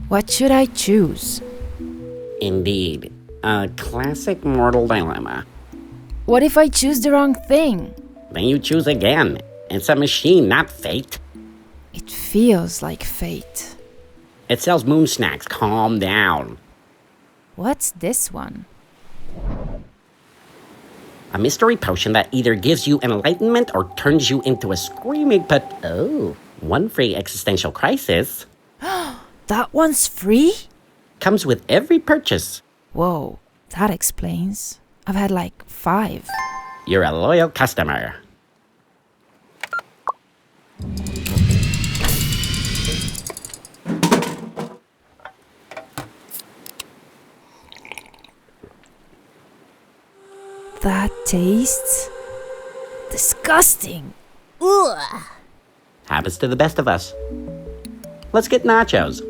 What should I choose? Indeed, a classic mortal dilemma. What if I choose the wrong thing? Then you choose again. It's a machine, not fate. It feels like fate. It sells moon snacks. Calm down. What's this one? A mystery potion that either gives you enlightenment or turns you into a screaming one free existential crisis. That one's free? Comes with every purchase. Whoa, that explains. I've had like 5. You're a loyal customer. That tastes disgusting. Ugh. Happens to the best of us. Let's get nachos.